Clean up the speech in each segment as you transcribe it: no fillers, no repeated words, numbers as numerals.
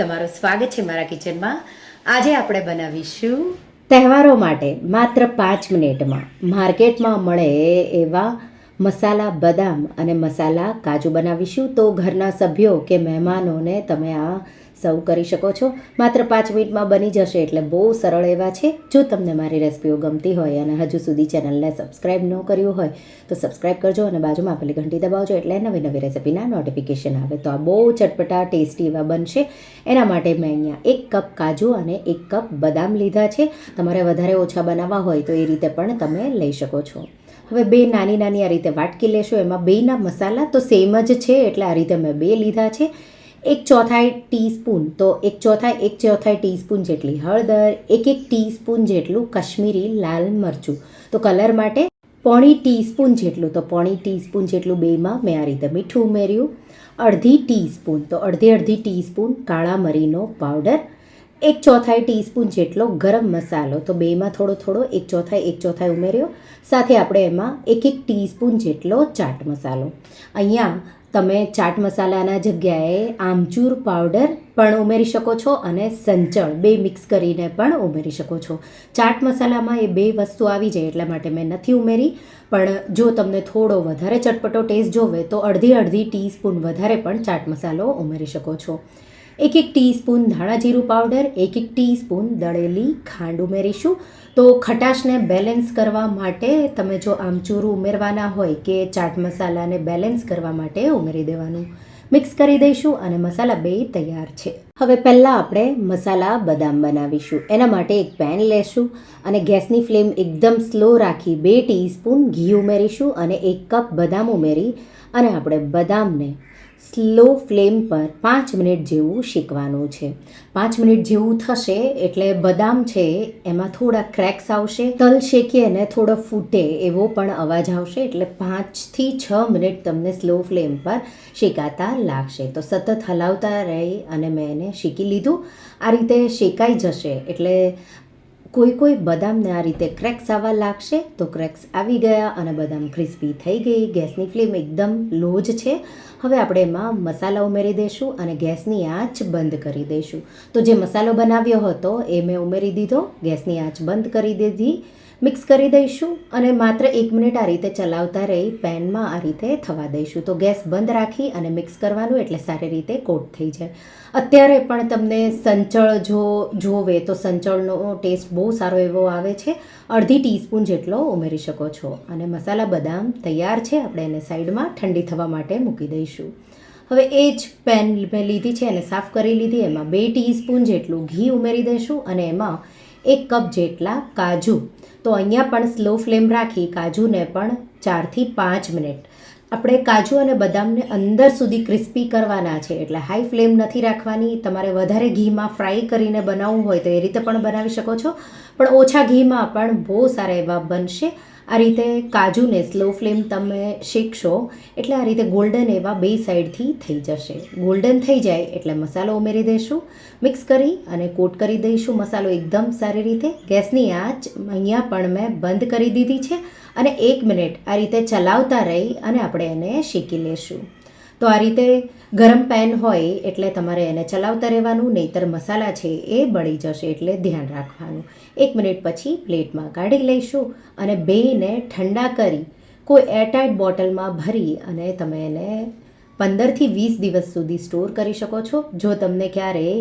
તમારું સ્વાગત છે મારા કિચનમાં. આજે આપણે બનાવીશું તહેવારો માટે માત્ર 5 મિનિટમાં માર્કેટમાં મળે એવા મસાલા બદામ અને મસાલા કાજુ બનાવીશું. તો ઘરના સભ્યો કે મહેમાનોને તમે આ સર્વ કરી શકો છો. માત્ર 5 મિનિટમાં બની જશે, એટલે બહુ સરળ એવા છે. જો તમને મારી રેસિપીઓ ગમતી હોય અને હજુ સુધી ચેનલને સબસ્ક્રાઈબ ન કર્યું હોય તો સબસ્ક્રાઈબ કરજો અને બાજુમાં આપેલી ઘંટી દબાવજો, એટલે નવી નવી રેસિપીના નોટિફિકેશન આવે. તો આ બહુ ચટપટા ટેસ્ટી એવા બનશે. એના માટે મેં અહીંયા 1 કપ કાજુ અને 1 કપ બદામ લીધા છે. તમારે વધારે ઓછા બનાવવા હોય તો એ રીતે પણ તમે લઈ શકો છો. હવે 2 નાની નાની આ રીતે વાટકી લેશો. એમાં 2ના મસાલા તો સેમ જ છે, એટલે આ રીતે મેં 2 લીધા છે. 1/4 ટીસ્પૂન તો 1/4 ટીસ્પૂન જેટલી હળદર, 1 ટીસ્પૂન જેટલું કશ્મીરી લાલ મરચું તો કલર માટે, 1/4 ટીસ્પૂન જેટલું તો 1/4 ટીસ્પૂન જેટલું બેમાં મેં આ રીતે મીઠું ઉમેર્યું. 1/2 ટીસ્પૂન તો અડધી ટીસ્પૂન કાળા મરીનો પાવડર, 1/4 ટીસ્પૂન જેટલો ગરમ મસાલો તો બેમાં થોડો 1/4 ઉમેર્યો. સાથે આપણે એમાં 1 ટીસ્પૂન જેટલો ચાટ મસાલો. અહીંયા તમે ચાટ મસાલાના જગ્યાએ આમચૂર પાવડર પણ ઉમેરી શકો છો અને સંચળ 2 મિક્સ કરીને પણ ઉમેરી શકો છો. ચાટ મસાલામાં એ 2 વસ્તુ આવી જાય એટલા માટે મેં નથી ઉમેરી. પણ જો તમને થોડો વધારે ચટપટો ટેસ્ટ જોવે તો અડધી ટીસ્પૂન વધારે પણ ચાટ મસાલો ઉમેરી શકો છો. 1 ટીસ્પૂન ધાણા જીરું પાવડર, 1 ટીસ્પૂન દળેલી ખાંડ ઉમેરીશું. તો ખટાશને બેલેન્સ કરવા માટે તમે જો આમચૂર ઉમેરવાના હોય કે ચાટ મસાલાને બેલેન્સ કરવા માટે ઉમેરી દેવાનું. મિક્સ કરી દઈશું અને મસાલા 2 તૈયાર છે. હવે પહેલાં આપણે મસાલા બદામ બનાવીશું. એના માટે એક પેન લેશું અને ગેસની ફ્લેમ એકદમ સ્લો રાખી 2 ટીસ્પૂન ઘી ઉમેરીશું અને 1 કપ બદામ ઉમેરી અને આપણે બદામને સ્લો ફ્લેમ પર 5 મિનિટ જેવું શેકવાનું છે. 5 મિનિટ જેવું થશે એટલે બદામ છે એમાં થોડા ક્રેક્સ આવશે. તલ શેકીએ ને થોડો ફૂટે એવો પણ અવાજ આવશે, એટલે 5 થી 6 મિનિટ તમને સ્લો ફ્લેમ પર શેકાતા લાગશે. તો સતત હલાવતા રહી અને મેં એને શેકી લીધું. આ રીતે શેકાઈ જશે એટલે કોઈ બદામને આ રીતે ક્રેક્સ આવવા લાગશે. તો ક્રેક્સ આવી ગયા અને બદામ ક્રિસ્પી થઈ ગઈ. ગેસની ફ્લેમ એકદમ લો જ છે. હવે આપણે એમાં મસાલા ઉમેરી દઈશું અને ગેસની આંચ બંધ કરી દઈશું. તો જે મસાલો બનાવ્યો હતો એ મેં ઉમેરી દીધો. ગેસની આંચ બંધ કરી દીધી. મિક્સ કરી દઈશું અને માત્ર 1 મિનિટ આ રીતે ચલાવતા રહી પેનમાં આ રીતે થવા દઈશું. તો ગેસ બંધ રાખી અને મિક્સ કરવાનું, એટલે સારી રીતે કોટ થઈ જાય. અત્યારે પણ તમને સંચળ જોવે તો સંચળનો ટેસ્ટ બહુ સારો એવો આવે છે. અડધી ટીસ્પૂન જેટલો ઉમેરી શકો છો. અને મસાલા બદામ તૈયાર છે. આપણે એને સાઈડમાં ઠંડી થવા માટે મૂકી દઈશું. હવે એ જ પેન મેં લીધી છે અને સાફ કરી લીધી. એમાં 2 ટીસ્પૂન જેટલું ઘી ઉમેરી દઈશું અને એમાં 1 કપ જેટલા કાજુ. તો અહીંયા પણ સ્લો ફ્લેમ રાખી કાજુને પણ 4 થી 5 મિનિટ આપણે કાજુ અને બદામને અંદર સુધી ક્રિસ્પી કરવાના છે, એટલે હાઈ ફ્લેમ નથી રાખવાની. તમારે વધારે ઘીમાં ફ્રાય કરીને બનાવવું હોય તો એ રીતે પણ બનાવી શકો છો, પણ ઓછા ઘીમાં પણ બહુ સારા એવા બનશે. આ રીતે કાજુને સ્લો ફ્લેમ તમે શેકશો એટલે આ રીતે ગોલ્ડન એવા 2 સાઈડથી થઈ જશે. ગોલ્ડન થઈ જાય એટલે મસાલો ઉમેરી દઈશું. મિક્સ કરી અને કોટ કરી દઈશું મસાલો એકદમ સારી રીતે. ગેસની આંચ અહીંયા પણ મેં બંધ કરી દીધી છે અને 1 મિનિટ આ રીતે ચલાવતા રહી અને આપણે એને શેકી લેશું. તો આ રીતે ગરમ પેન હોય એટલે તમારે એને ચલાવતા રહેવાનું, નહીંતર મસાલા છે એ બળી જશે, એટલે ધ્યાન રાખવાનું. 1 મિનિટ પછી પ્લેટમાં કાઢી લઈશું અને બેને ઠંડા કરી કોઈ એરટાઇટ બોટલમાં ભરી અને તમે એને 15 થી 20 દિવસ સુધી સ્ટોર કરી શકો છો. જો તમને ક્યારેય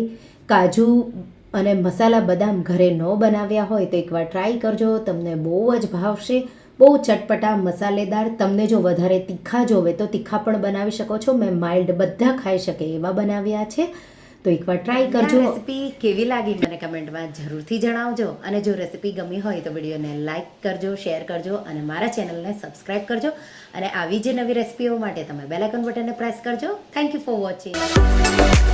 કાજુ અને મસાલા બદામ ઘરે ન બનાવ્યા હોય તો એકવાર ટ્રાય કરજો. તમને બહુ જ ભાવશે. બહુ ચટપટા મસાલેદાર. તમને જો વધારે તીખા જોવે તો તીખા પણ બનાવી શકો છો. મેં માઇલ્ડ બધા ખાઈ શકે એવા બનાવ્યા છે. તો એકવાર ટ્રાય કરજો. રેસિપી કેવી લાગી મને કમેન્ટમાં જરૂરથી જણાવજો. અને જો રેસિપી ગમી હોય તો વિડીયોને લાઇક કરજો, શેર કરજો અને મારા ચેનલને સબસ્ક્રાઈબ કરજો. અને આવી જે નવી રેસિપીઓ માટે તમે બેલ આઇકન બટનને પ્રેસ કરજો. Thank you for watching.